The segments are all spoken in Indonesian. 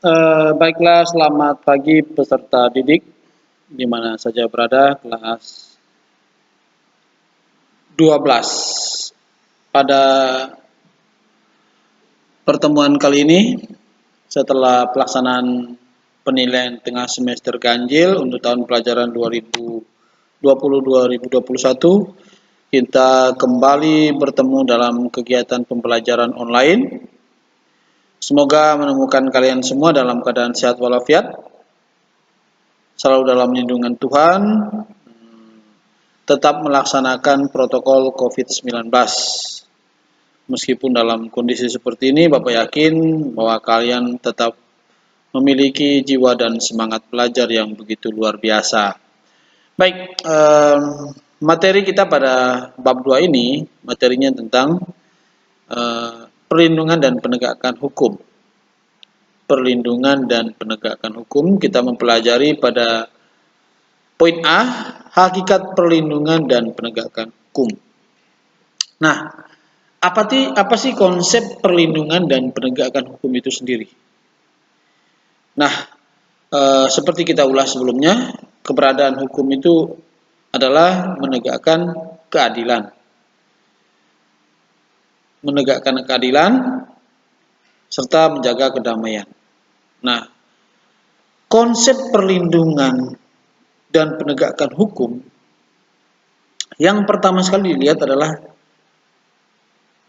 Baiklah, selamat pagi peserta didik di mana saja berada, kelas 12. Pada pertemuan kali ini, setelah pelaksanaan penilaian tengah semester ganjil untuk tahun pelajaran 2020-2021, kita kembali bertemu dalam kegiatan pembelajaran online. Semoga menemukan kalian semua dalam keadaan sehat walafiat, selalu dalam lindungan Tuhan, tetap melaksanakan protokol COVID-19. Meskipun dalam kondisi seperti ini, Bapak yakin bahwa kalian tetap memiliki jiwa dan semangat belajar yang begitu luar biasa. Baik, materi kita pada bab 2 ini, materinya tentang perlindungan dan penegakan hukum. Perlindungan dan penegakan hukum, kita mempelajari pada poin A, hakikat perlindungan dan penegakan hukum. Nah, apa sih konsep perlindungan dan penegakan hukum itu sendiri? Nah, seperti kita ulas sebelumnya, keberadaan hukum itu adalah menegakkan keadilan. Menegakkan keadilan serta menjaga kedamaian. Nah, konsep perlindungan dan penegakan hukum yang pertama sekali dilihat adalah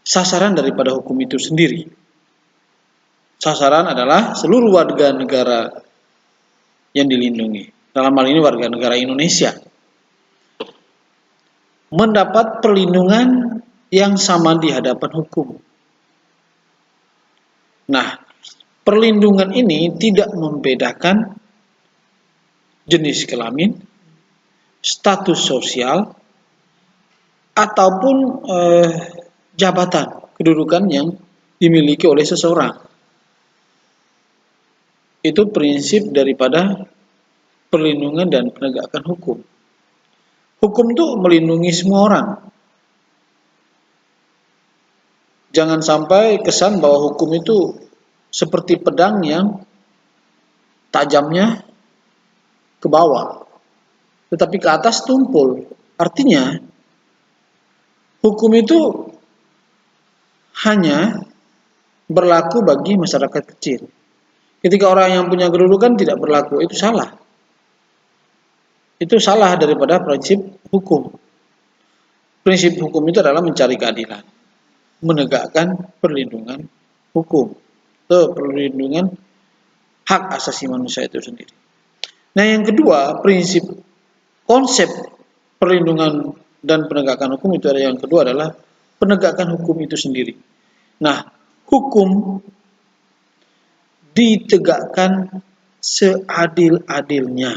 sasaran daripada hukum itu sendiri. Sasaran adalah seluruh warga negara yang dilindungi. Dalam hal ini warga negara Indonesia mendapat perlindungan yang sama di hadapan hukum. Nah, perlindungan ini tidak membedakan jenis kelamin, status sosial, ataupun jabatan, kedudukan yang dimiliki oleh seseorang. Itu prinsip daripada perlindungan dan penegakan hukum. Hukum itu melindungi semua orang. Jangan sampai kesan bahwa hukum itu seperti pedang yang tajamnya ke bawah, tetapi ke atas tumpul. Artinya, hukum itu hanya berlaku bagi masyarakat kecil. Ketika orang yang punya kedudukan tidak berlaku, itu salah. Itu salah daripada prinsip hukum. Prinsip hukum itu adalah mencari keadilan, menegakkan perlindungan hukum, perlindungan hak asasi manusia itu sendiri. Nah, yang kedua, prinsip konsep perlindungan dan penegakan hukum itu ada yang kedua adalah penegakan hukum itu sendiri. Nah, hukum ditegakkan seadil-adilnya.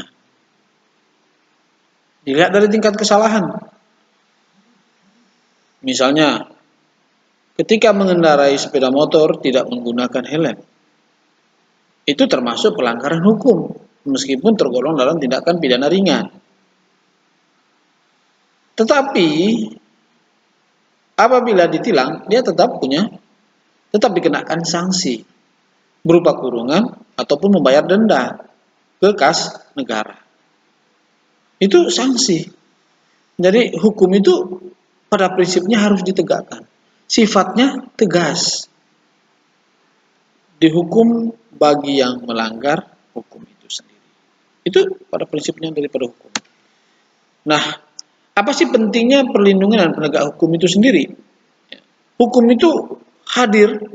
Dilihat dari tingkat kesalahan. Misalnya, ketika mengendarai sepeda motor tidak menggunakan helm, itu termasuk pelanggaran hukum, meskipun tergolong dalam tindakan pidana ringan. Tetapi, apabila ditilang, dia tetap dikenakan sanksi berupa kurungan ataupun membayar denda ke kas negara. Itu sanksi. Jadi hukum itu pada prinsipnya harus ditegakkan. Sifatnya tegas. Dihukum bagi yang melanggar hukum itu sendiri. Itu pada prinsipnya daripada hukum. Nah, apa sih pentingnya perlindungan dan penegak hukum itu sendiri? Hukum itu hadir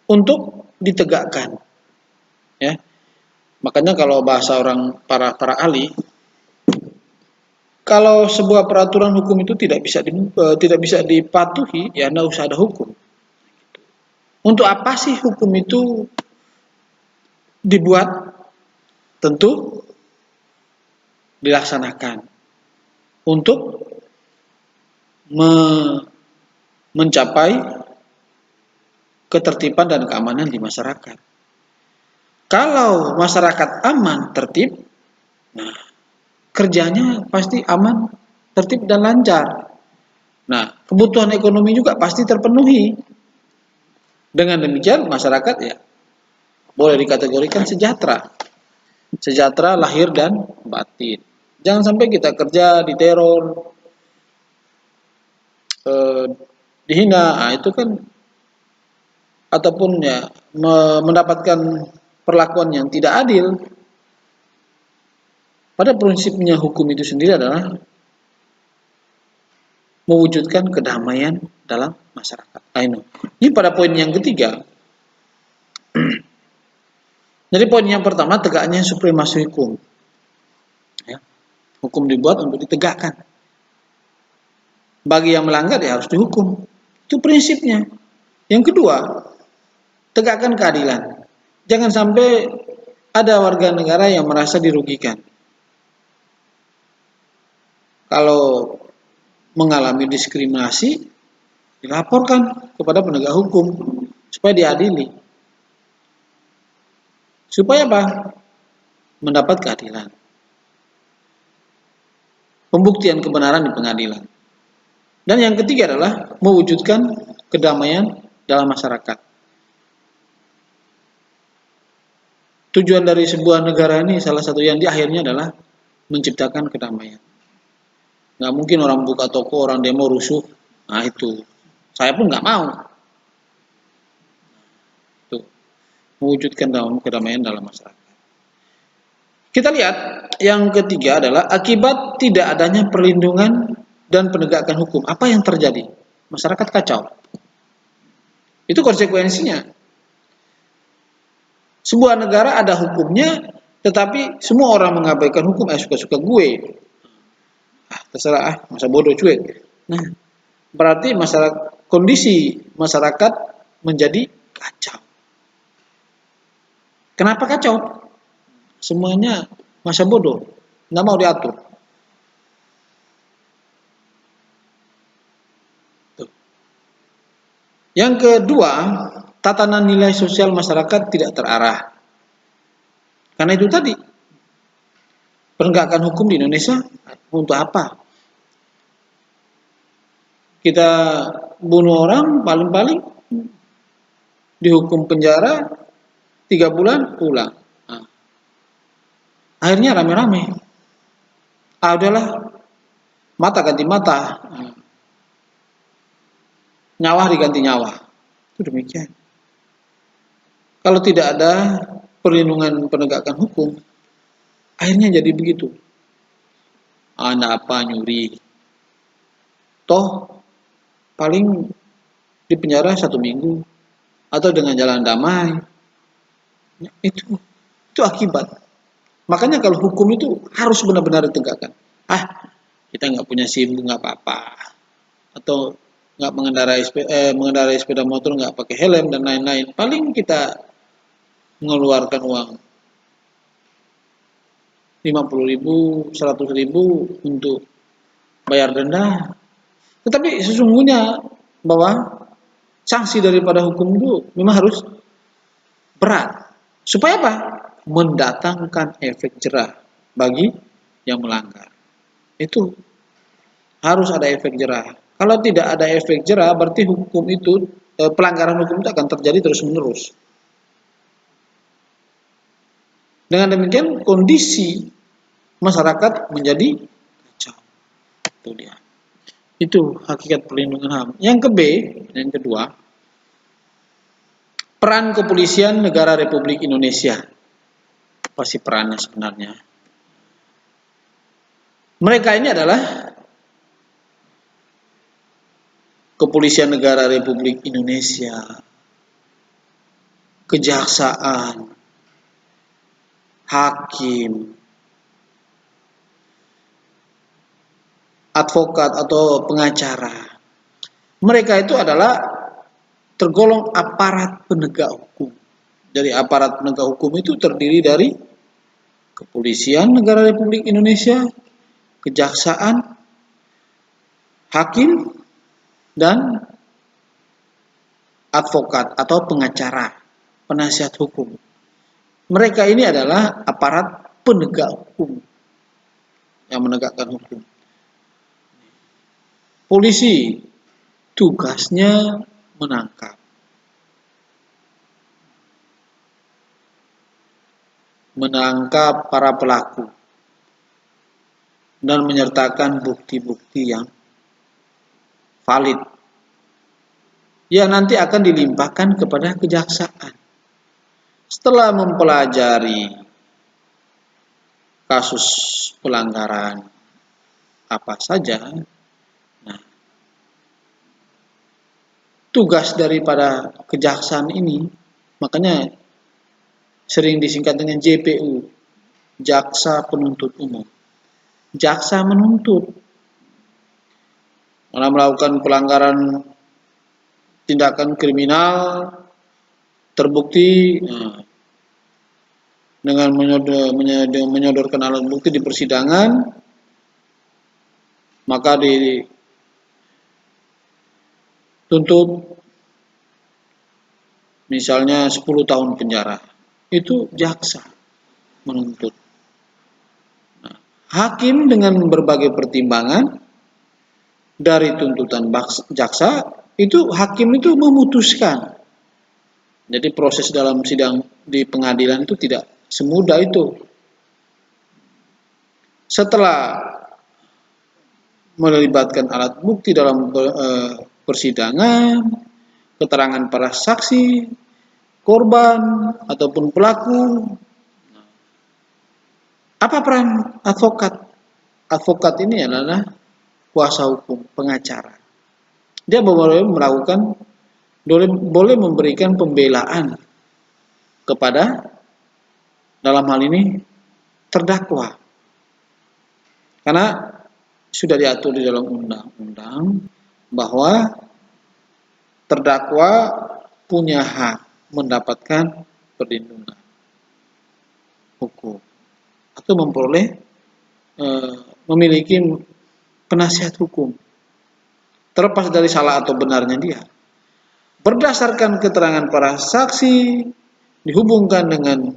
untuk ditegakkan. Ya. Makanya kalau bahasa orang para ahli, kalau sebuah peraturan hukum itu tidak bisa dipatuhi, ya tidak usah ada hukum. Untuk apa sih hukum itu dibuat? Tentu dilaksanakan untuk mencapai ketertiban dan keamanan di masyarakat. Kalau masyarakat aman, tertib, nah kerjanya pasti aman, tertib dan lancar. Nah, kebutuhan ekonomi juga pasti terpenuhi. Dengan demikian masyarakat ya boleh dikategorikan sejahtera. Sejahtera lahir dan batin. Jangan sampai kita kerja diteror, dihina, itu kan, ataupun ya mendapatkan perlakuan yang tidak adil. Pada prinsipnya hukum itu sendiri adalah mewujudkan kedamaian dalam masyarakat. Ini pada poin yang ketiga. Jadi poin yang pertama, tegaknya supremasi hukum. Ya. Hukum dibuat untuk ditegakkan. Bagi yang melanggar ya harus dihukum. Itu prinsipnya. Yang kedua, tegakkan keadilan. Jangan sampai ada warga negara yang merasa dirugikan. Kalau mengalami diskriminasi, dilaporkan kepada penegak hukum supaya diadili. Supaya apa? Mendapat keadilan. Pembuktian kebenaran di pengadilan. Dan yang ketiga adalah mewujudkan kedamaian dalam masyarakat. Tujuan dari sebuah negara ini salah satu yang di akhirnya adalah menciptakan kedamaian. Nggak mungkin orang buka toko, orang demo rusuh. Nah itu, saya pun nggak mau. Tuh, mewujudkan kedamaian dalam masyarakat. Kita lihat yang ketiga adalah akibat tidak adanya perlindungan dan penegakan hukum. Apa yang terjadi? Masyarakat kacau. Itu konsekuensinya. Sebuah negara ada hukumnya, tetapi semua orang mengabaikan hukum. Suka-suka gue. Terserah, masa bodoh cuek. Nah, berarti kondisi masyarakat menjadi kacau. Kenapa kacau? Semuanya masa bodoh, nggak mau diatur. Tuh. Yang kedua, tatanan nilai sosial masyarakat tidak terarah. Karena itu tadi, penegakan hukum di Indonesia untuk apa? Kita bunuh orang, paling-paling dihukum penjara 3 bulan, pulang. Nah, akhirnya rame-rame. Udahlah, mata ganti mata. Nyawa diganti nyawa. Itu demikian. Kalau tidak ada perlindungan penegakan hukum, akhirnya jadi begitu. Anda apa nyuri? Toh paling di penjara 1 minggu atau dengan jalan damai. Itu akibat. Makanya kalau hukum itu harus benar-benar ditegakkan. Kita nggak punya SIM nggak apa-apa. Atau nggak mengendarai sepeda motor nggak pakai helm dan lain-lain. Paling kita mengeluarkan uang 50.000, 100.000 untuk bayar denda. Tetapi sesungguhnya bahwa sanksi daripada hukum itu memang harus berat. Supaya apa? Mendatangkan efek jerah bagi yang melanggar. Itu harus ada efek jerah. Kalau tidak ada efek jerah, berarti hukum itu, pelanggaran hukum itu akan terjadi terus-menerus. Dengan demikian kondisi masyarakat menjadi kacau. Itu dia. Itu hakikat perlindungan HAM. Yang kedua, peran kepolisian negara Republik Indonesia. Apa sih perannya sebenarnya? Mereka ini adalah Kepolisian Negara Republik Indonesia, kejaksaan, hakim, advokat atau pengacara. Mereka itu adalah tergolong aparat penegak hukum. Jadi aparat penegak hukum itu terdiri dari Kepolisian Negara Republik Indonesia, kejaksaan, hakim, dan advokat atau pengacara, penasihat hukum. Mereka ini adalah aparat penegak hukum yang menegakkan hukum. Polisi tugasnya menangkap. menangkap para pelaku, dan menyertakan bukti-bukti yang valid yang nanti akan dilimpahkan kepada kejaksaan. Setelah mempelajari kasus pelanggaran apa saja, nah, tugas daripada kejaksaan ini, makanya sering disingkat dengan JPU, Jaksa Penuntut Umum. Jaksa menuntut malah melakukan pelanggaran tindakan kriminal terbukti, dengan menyodorkan alat bukti di persidangan, maka dituntut misalnya 10 tahun penjara. Itu jaksa menuntut. Nah, hakim dengan berbagai pertimbangan dari tuntutan jaksa, itu hakim itu memutuskan. Jadi proses dalam sidang di pengadilan itu tidak semudah itu. Setelah melibatkan alat bukti dalam persidangan, keterangan para saksi, korban ataupun pelaku. Apa peran advokat? Advokat ini adalah kuasa hukum, pengacara. Dia boleh memberikan pembelaan kepada, dalam hal ini, terdakwa. Karena sudah diatur di dalam undang-undang bahwa terdakwa punya hak mendapatkan perlindungan hukum atau memiliki penasihat hukum, terlepas dari salah atau benarnya dia. Berdasarkan keterangan para saksi, dihubungkan dengan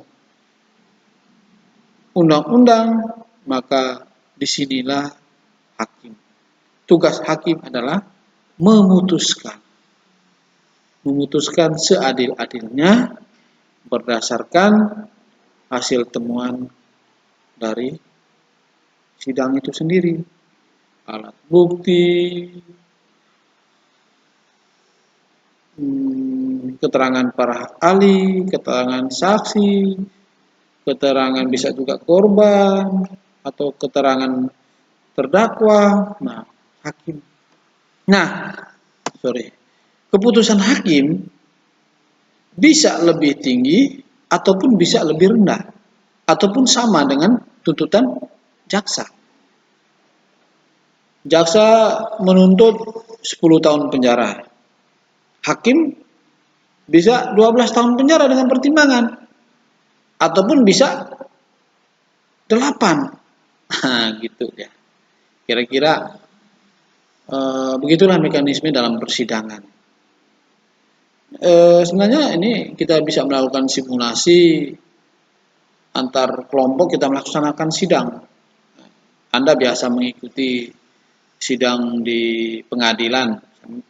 undang-undang, maka disinilah hakim. Tugas hakim adalah memutuskan seadil-adilnya berdasarkan hasil temuan dari sidang itu sendiri, alat bukti, keterangan para ahli, keterangan saksi, keterangan bisa juga korban atau keterangan terdakwa. Nah, hakim. Keputusan hakim bisa lebih tinggi ataupun bisa lebih rendah ataupun sama dengan tuntutan jaksa. Jaksa menuntut 10 tahun penjara. Hakim bisa 12 tahun penjara dengan pertimbangan. Ataupun bisa 8. Nah, gitu ya. Kira-kira begitulah mekanisme dalam persidangan. Sebenarnya ini kita bisa melakukan simulasi antar kelompok, kita melaksanakan sidang. Anda biasa mengikuti sidang di pengadilan,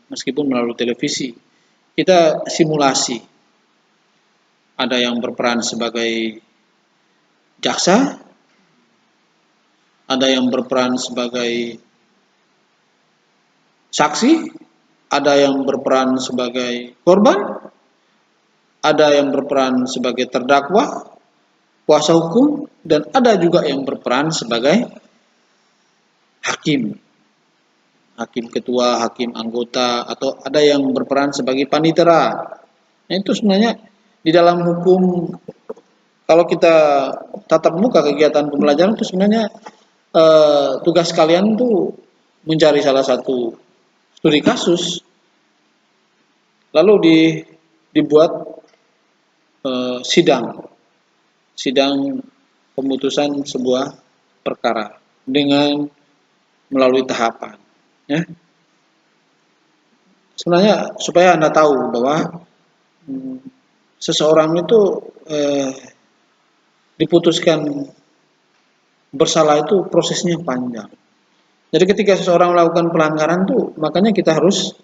meskipun melalui televisi. Kita simulasi. Ada yang berperan sebagai jaksa, ada yang berperan sebagai saksi, ada yang berperan sebagai korban, ada yang berperan sebagai terdakwa, kuasa hukum, dan ada juga yang berperan sebagai hakim. Hakim ketua, hakim anggota, atau ada yang berperan sebagai panitera. Nah, itu sebenarnya di dalam hukum, kalau kita tatap muka kegiatan pembelajaran itu sebenarnya tugas kalian tuh mencari salah satu studi kasus, lalu dibuat sidang pemutusan sebuah perkara dengan melalui tahapan. Ya. Sebenarnya supaya Anda tahu bahwa seseorang itu diputuskan bersalah itu prosesnya panjang. Jadi ketika seseorang melakukan pelanggaran tuh, makanya kita harus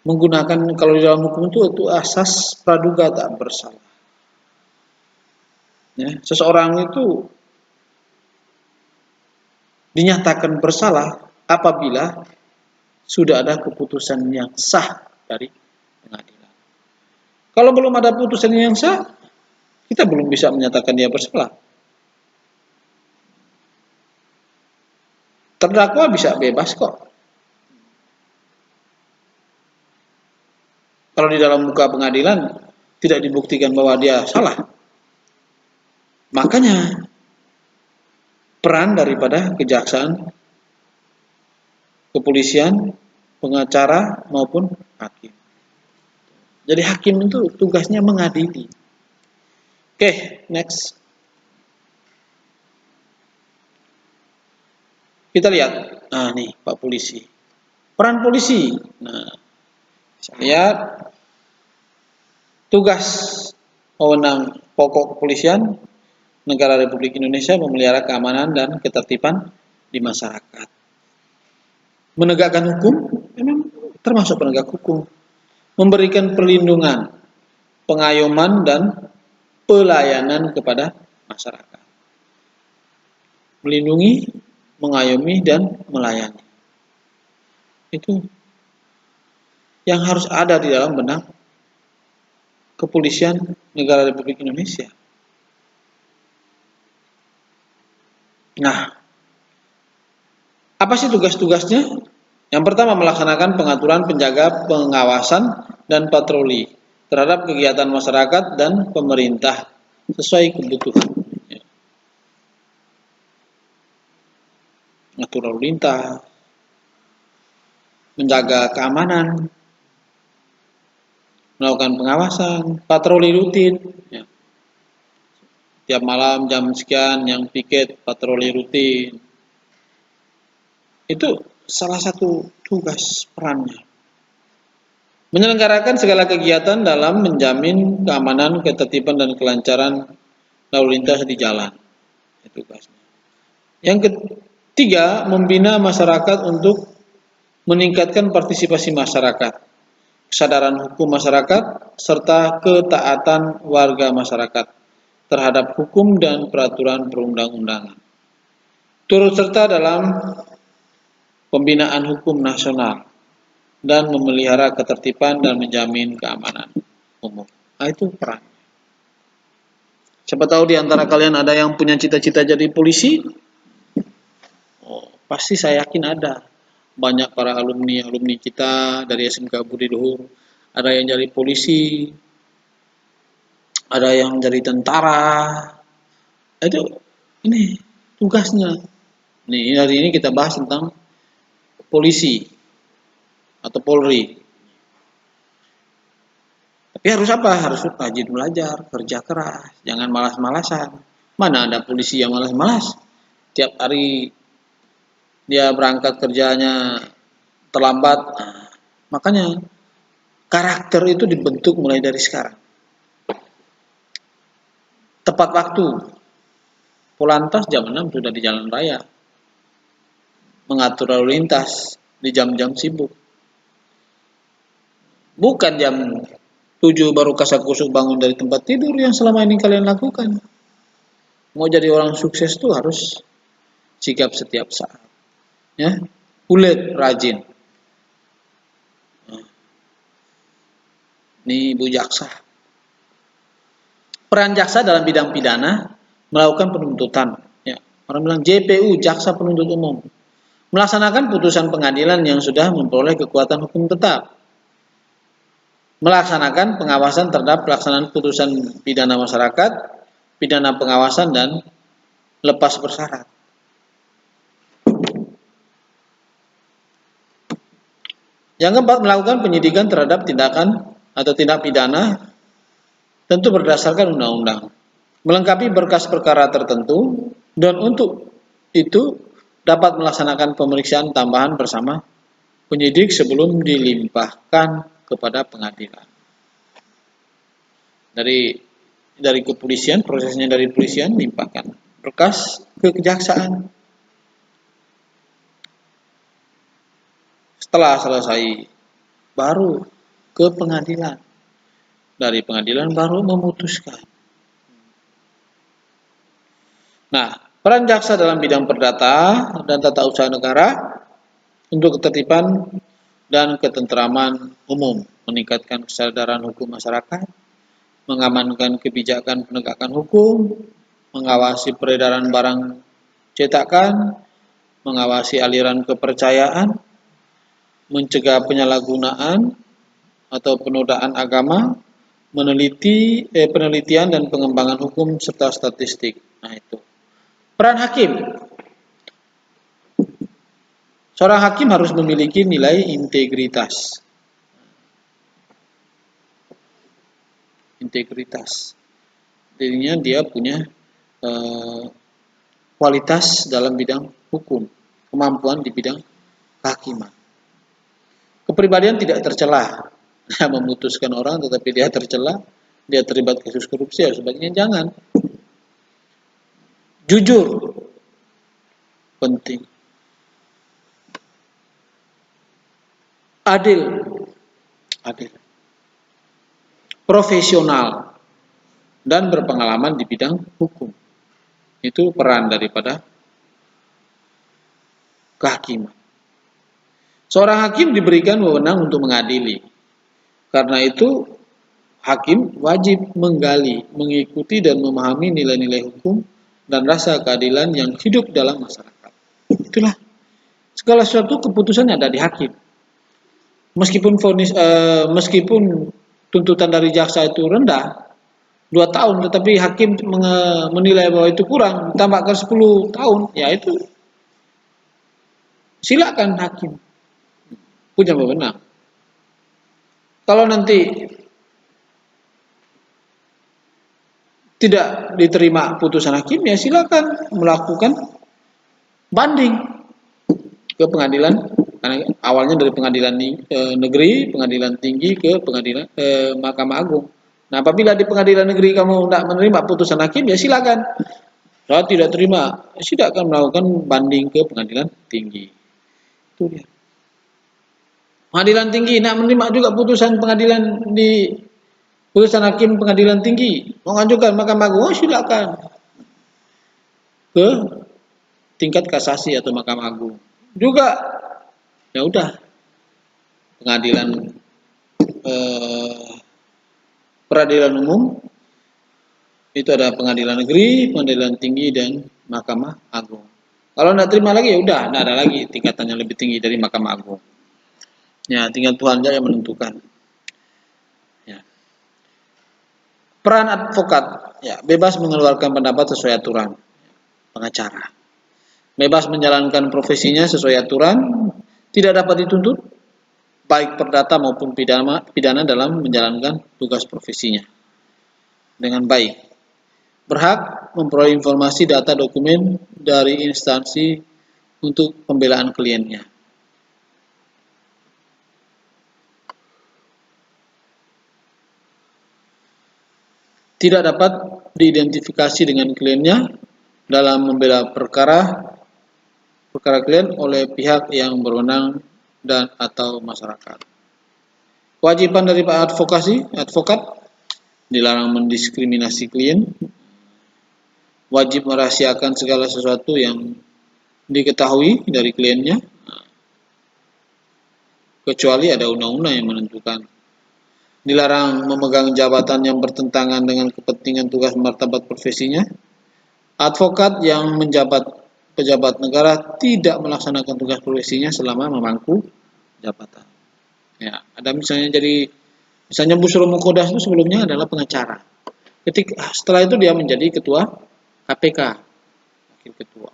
menggunakan, kalau di dalam hukum itu asas praduga tak bersalah. Ya, seseorang itu dinyatakan bersalah apabila sudah ada keputusan yang sah dari pengadilan. Kalau belum ada putusan yang sah, kita belum bisa menyatakan dia bersalah. Terdakwa bisa bebas kok. Kalau di dalam muka pengadilan tidak dibuktikan bahwa dia salah. Makanya peran daripada kejaksaan, kepolisian, pengacara maupun hakim. Jadi hakim itu tugasnya mengadili. Oke, next. Kita lihat. Nah, nih Pak Polisi. Peran polisi. Nah, saya lihat tugas wewenang pokok kepolisian negara Republik Indonesia memelihara keamanan dan ketertiban di masyarakat. Menegakkan hukum, memang termasuk penegak hukum. Memberikan perlindungan, pengayoman dan pelayanan kepada masyarakat. Melindungi, mengayomi dan melayani. Itu yang harus ada di dalam benak kepolisian negara Republik Indonesia. Nah, apa sih tugas-tugasnya? Yang pertama, melaksanakan pengaturan, penjaga, pengawasan, dan patroli terhadap kegiatan masyarakat dan pemerintah sesuai kebutuhan. Mengatur lalu lintas, menjaga keamanan, melakukan pengawasan, patroli rutin. Ya. Tiap malam jam sekian yang piket patroli rutin. Itu salah satu tugas perannya. Menyelenggarakan segala kegiatan dalam menjamin keamanan, ketertiban dan kelancaran lalu lintas di jalan. Itu tugasnya. Yang ketiga, membina masyarakat untuk meningkatkan partisipasi masyarakat, kesadaran hukum masyarakat, serta ketaatan warga masyarakat terhadap hukum dan peraturan perundang-undangan. Turut serta dalam pembinaan hukum nasional dan memelihara ketertiban dan menjamin keamanan umum. Nah, itu peran. Siapa tahu di antara kalian ada yang punya cita-cita jadi polisi? Oh, pasti saya yakin ada. Banyak para alumni kita dari SMK Budi Luhur, ada yang jadi polisi, ada yang jadi tentara. Itu ini tugasnya. Nih, hari ini kita bahas tentang polisi atau Polri. Tapi harus apa? Harus rajin belajar, kerja keras, jangan malas-malasan. Mana ada polisi yang malas-malas? Tiap hari dia berangkat kerjanya terlambat. Nah, makanya karakter itu dibentuk mulai dari sekarang. Tepat waktu. Polantas jam 6 sudah di jalan raya. Mengatur lalu lintas di jam-jam sibuk. Bukan jam 7 baru kasak-kusuk bangun dari tempat tidur yang selama ini kalian lakukan. Mau jadi orang sukses tuh harus sikap setiap saat. Ya, ulet, rajin. Ini Bu Jaksa. Peran jaksa dalam bidang pidana melakukan penuntutan. Ya, orang bilang JPU, Jaksa Penuntut Umum. Melaksanakan putusan pengadilan yang sudah memperoleh kekuatan hukum tetap. Melaksanakan pengawasan terhadap pelaksanaan putusan pidana masyarakat, pidana pengawasan dan lepas bersyarat. Yang keempat, melakukan penyidikan terhadap tindakan atau tindak pidana tentu berdasarkan undang-undang, melengkapi berkas perkara tertentu, dan untuk itu dapat melaksanakan pemeriksaan tambahan bersama penyidik sebelum dilimpahkan kepada pengadilan. Dari kepolisian, prosesnya dari kepolisian limpahkan berkas ke kejaksaan. Setelah selesai baru ke pengadilan. Dari pengadilan baru memutuskan. Nah, peran jaksa dalam bidang perdata dan tata usaha negara untuk ketertiban dan ketentraman umum, meningkatkan kesadaran hukum masyarakat, mengamankan kebijakan penegakan hukum, mengawasi peredaran barang cetakan, mengawasi aliran kepercayaan, mencegah penyalahgunaan atau penodaan agama, penelitian dan pengembangan hukum serta statistik. Nah, itu. Peran hakim. Seorang hakim harus memiliki nilai integritas. Jadinya dia punya kualitas dalam bidang hukum, kemampuan di bidang kehakiman. Kepribadian tidak tercela. Memutuskan orang tetapi dia tercela, dia terlibat kasus korupsi ya sebaiknya jangan. Jujur penting. Adil. Profesional dan berpengalaman di bidang hukum. Itu peran daripada kehakiman. Seorang hakim diberikan wewenang untuk mengadili. Karena itu, hakim wajib menggali, mengikuti dan memahami nilai-nilai hukum dan rasa keadilan yang hidup dalam masyarakat. Itulah segala sesuatu keputusannya ada di hakim. Meskipun tuntutan dari jaksa itu rendah, 2 tahun, tetapi hakim menilai bahwa itu kurang, tambahkan 10 tahun, ya itu silakan hakim punya wewenang. Kalau nanti tidak diterima putusan hakim, ya silakan melakukan banding ke pengadilan, karena awalnya dari pengadilan negeri, pengadilan tinggi ke pengadilan Mahkamah Agung. Nah, apabila di pengadilan negeri kamu tidak menerima putusan hakim, ya silakan. Kalau tidak terima, silakan melakukan banding ke pengadilan tinggi. Itu dia. Pengadilan tinggi tidak menerima juga putusan putusan hakim pengadilan tinggi, mengajukan Mahkamah Agung, silakan ke tingkat kasasi atau Mahkamah Agung. Juga ya udah pengadilan peradilan umum itu ada pengadilan negeri, pengadilan tinggi dan Mahkamah Agung. Kalau tidak terima lagi ya udah, tidak ada lagi tingkatannya lebih tinggi dari Mahkamah Agung. Ya, tinggal Tuhan saja yang menentukan. Ya. Peran advokat, ya bebas mengeluarkan pendapat sesuai aturan. Pengacara, bebas menjalankan profesinya sesuai aturan, tidak dapat dituntut baik perdata maupun pidana dalam menjalankan tugas profesinya dengan baik. Berhak memperoleh informasi data dokumen dari instansi untuk pembelaan kliennya. Tidak dapat diidentifikasi dengan kliennya dalam membela perkara klien oleh pihak yang berwenang dan atau masyarakat. Kewajiban dari advokat dilarang mendiskriminasi klien, wajib merahasiakan segala sesuatu yang diketahui dari kliennya, kecuali ada undang-undang yang menentukan. Dilarang memegang jabatan yang bertentangan dengan kepentingan tugas martabat profesinya. Advokat yang menjabat pejabat negara tidak melaksanakan tugas profesinya selama memangku jabatan. Ya, ada misalnya Bushro Mukodas itu sebelumnya adalah pengacara. Setelah itu dia menjadi ketua KPK, wakil ketua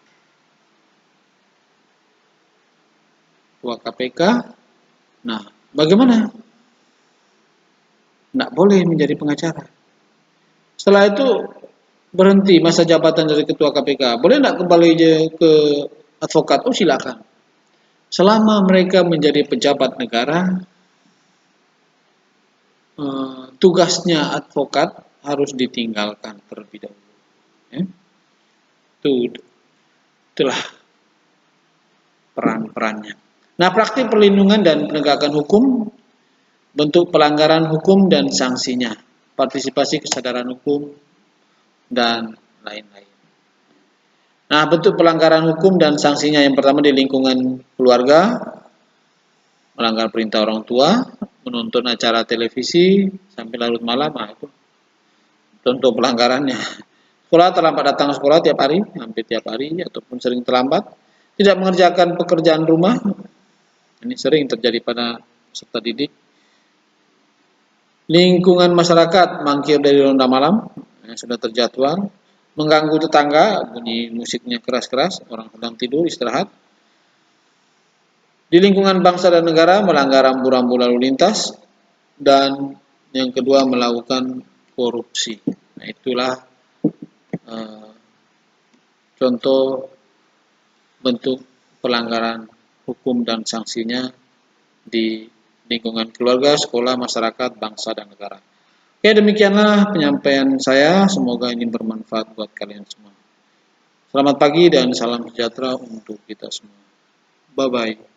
KPK. Nah, bagaimana? Tidak boleh menjadi pengacara. Setelah itu berhenti masa jabatan dari ketua KPK. Boleh tidak kembali ke advokat? Oh, silakan. Selama mereka menjadi pejabat negara, tugasnya advokat harus ditinggalkan terlebih dahulu. Ya. Itulah peran-perannya. Nah, praktik perlindungan dan penegakan hukum, bentuk pelanggaran hukum dan sanksinya, partisipasi kesadaran hukum, dan lain-lain. Nah, bentuk pelanggaran hukum dan sanksinya yang pertama di lingkungan keluarga, melanggar perintah orang tua, menonton acara televisi sampai larut malam, nah itu contoh pelanggarannya. Sekolah terlambat datang ke sekolah tiap hari, hampir tiap hari, ataupun sering terlambat, tidak mengerjakan pekerjaan rumah, ini sering terjadi pada peserta didik. Lingkungan masyarakat mangkir dari ronda malam, yang sudah terjadwal, mengganggu tetangga, bunyi musiknya keras-keras, orang sedang tidur istirahat. Di lingkungan bangsa dan negara melanggar rambu-rambu lalu lintas, dan yang kedua melakukan korupsi. Nah, itulah eh, contoh bentuk pelanggaran hukum dan sanksinya di lingkungan keluarga, sekolah, masyarakat, bangsa, dan negara. Oke, demikianlah penyampaian saya. Semoga ini bermanfaat buat kalian semua. Selamat pagi dan salam sejahtera untuk kita semua. Bye-bye.